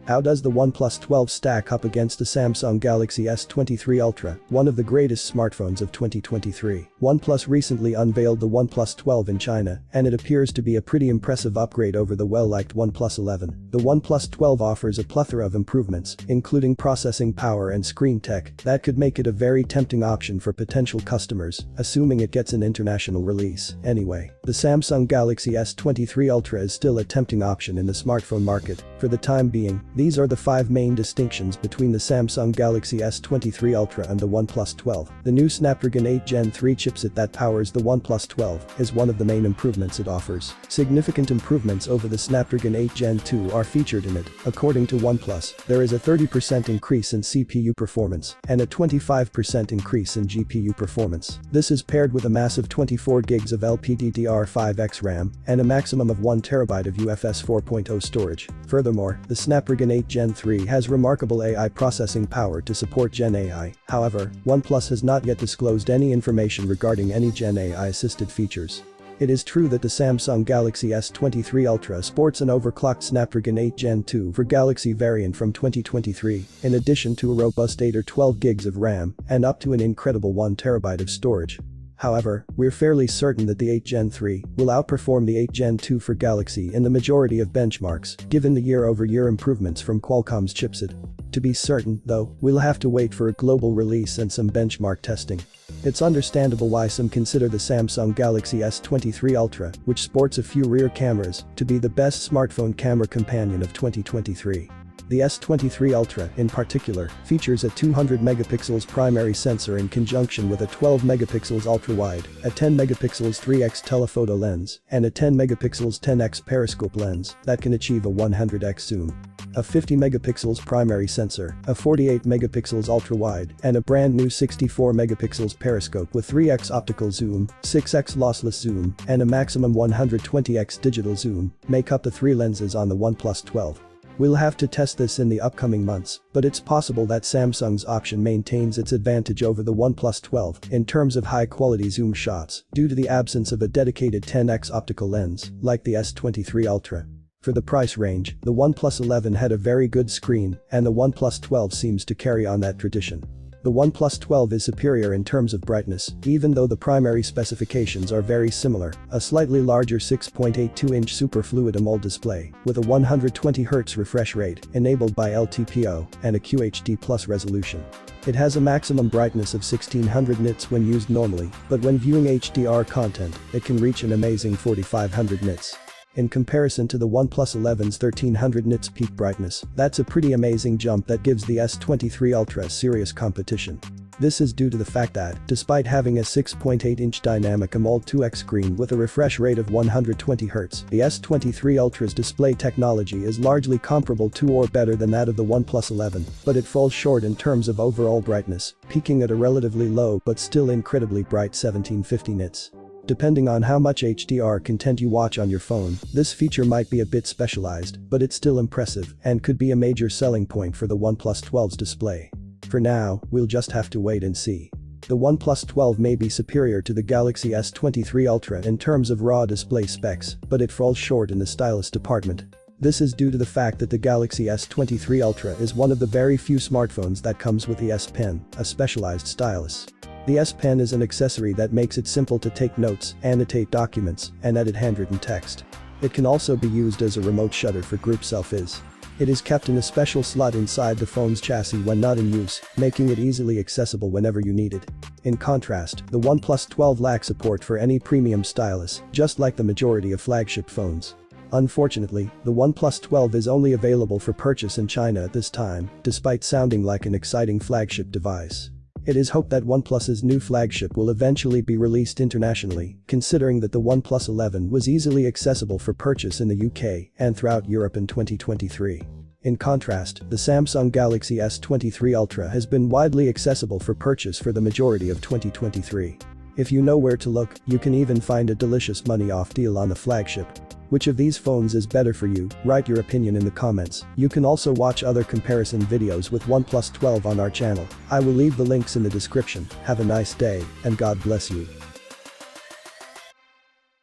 How does the OnePlus 12 stack up against the Samsung Galaxy S23 Ultra, one of the greatest smartphones of 2023? OnePlus recently unveiled the OnePlus 12 in China, and it appears to be a pretty impressive upgrade over the well-liked OnePlus 11. The OnePlus 12 offers a plethora of improvements, including processing power and screen tech, that could make it a very tempting option for potential customers, assuming it gets an international release. Anyway, the Samsung Galaxy S23 Ultra is still a tempting option in the smartphone market. For the time being, these are the 5 main distinctions between the Samsung Galaxy S23 Ultra and the OnePlus 12. The new Snapdragon 8 Gen 3 chipset that powers the OnePlus 12 is one of the main improvements it offers. Significant improvements over the Snapdragon 8 Gen 2 are featured in it. According to OnePlus, there is a 30% increase in CPU performance and a 25% increase in GPU performance. This is paired with a massive 24 GB of LPDDR5X RAM and a maximum of 1 TB of UFS 4.0 storage. Furthermore, the Snapdragon 8 Gen 3 has remarkable AI processing power to support Gen AI. However, OnePlus has not yet disclosed any information regarding any Gen AI assisted features. It is true that the Samsung Galaxy S23 Ultra sports an overclocked Snapdragon 8 Gen 2 for Galaxy variant from 2023, in addition to a robust 8 or 12 GB of RAM and up to an incredible 1 TB of storage. However, we're fairly certain that the 8 Gen 3 will outperform the 8 Gen 2 for Galaxy in the majority of benchmarks, given the year-over-year improvements from Qualcomm's chipset. To be certain, though, we'll have to wait for a global release and some benchmark testing. It's understandable why some consider the Samsung Galaxy S23 Ultra, which sports a few rear cameras, to be the best smartphone camera companion of 2023. The S23 Ultra, in particular, features a 200 megapixels primary sensor in conjunction with a 12 megapixels ultra-wide, a 10 megapixels 3x telephoto lens, and a 10 megapixels 10x periscope lens that can achieve a 100x zoom. A 50 megapixels primary sensor, a 48 megapixels ultra-wide, and a brand new 64 megapixels periscope with 3x optical zoom, 6x lossless zoom, and a maximum 120x digital zoom make up the 3 lenses on the OnePlus 12. We'll have to test this in the upcoming months, but it's possible that Samsung's option maintains its advantage over the OnePlus 12 in terms of high-quality zoom shots due to the absence of a dedicated 10x optical lens, like the S23 Ultra. For the price range, the OnePlus 11 had a very good screen, and the OnePlus 12 seems to carry on that tradition. The OnePlus 12 is superior in terms of brightness, even though the primary specifications are very similar, a slightly larger 6.82-inch Super Fluid AMOLED display, with a 120Hz refresh rate, enabled by LTPO, and a QHD Plus resolution. It has a maximum brightness of 1600 nits when used normally, but when viewing HDR content, it can reach an amazing 4500 nits. In comparison to the OnePlus 11's 1300 nits peak brightness, that's a pretty amazing jump that gives the S23 Ultra serious competition. This is due to the fact that, despite having a 6.8-inch dynamic AMOLED 2X screen with a refresh rate of 120Hz, the S23 Ultra's display technology is largely comparable to or better than that of the OnePlus 11, but it falls short in terms of overall brightness, peaking at a relatively low but still incredibly bright 1750 nits. Depending on how much HDR content you watch on your phone, this feature might be a bit specialized, but it's still impressive and could be a major selling point for the OnePlus 12's display. For now, we'll just have to wait and see. The OnePlus 12 may be superior to the Galaxy S23 Ultra in terms of raw display specs, but it falls short in the stylus department. This is due to the fact that the Galaxy S23 Ultra is one of the very few smartphones that comes with the S Pen, a specialized stylus. The S Pen is an accessory that makes it simple to take notes, annotate documents, and edit handwritten text. It can also be used as a remote shutter for group selfies. It is kept in a special slot inside the phone's chassis when not in use, making it easily accessible whenever you need it. In contrast, the OnePlus 12 lacks support for any premium stylus, just like the majority of flagship phones. Unfortunately, the OnePlus 12 is only available for purchase in China at this time, despite sounding like an exciting flagship device. It is hoped that OnePlus's new flagship will eventually be released internationally, considering that the OnePlus 11 was easily accessible for purchase in the UK and throughout Europe in 2023. In contrast, the Samsung Galaxy S23 Ultra has been widely accessible for purchase for the majority of 2023. If you know where to look, you can even find a delicious money-off deal on the flagship. Which of these phones is better for you? Write your opinion in the comments. You can also watch other comparison videos with OnePlus 12 on our channel. I will leave the links in the description. Have a nice day, and God bless you.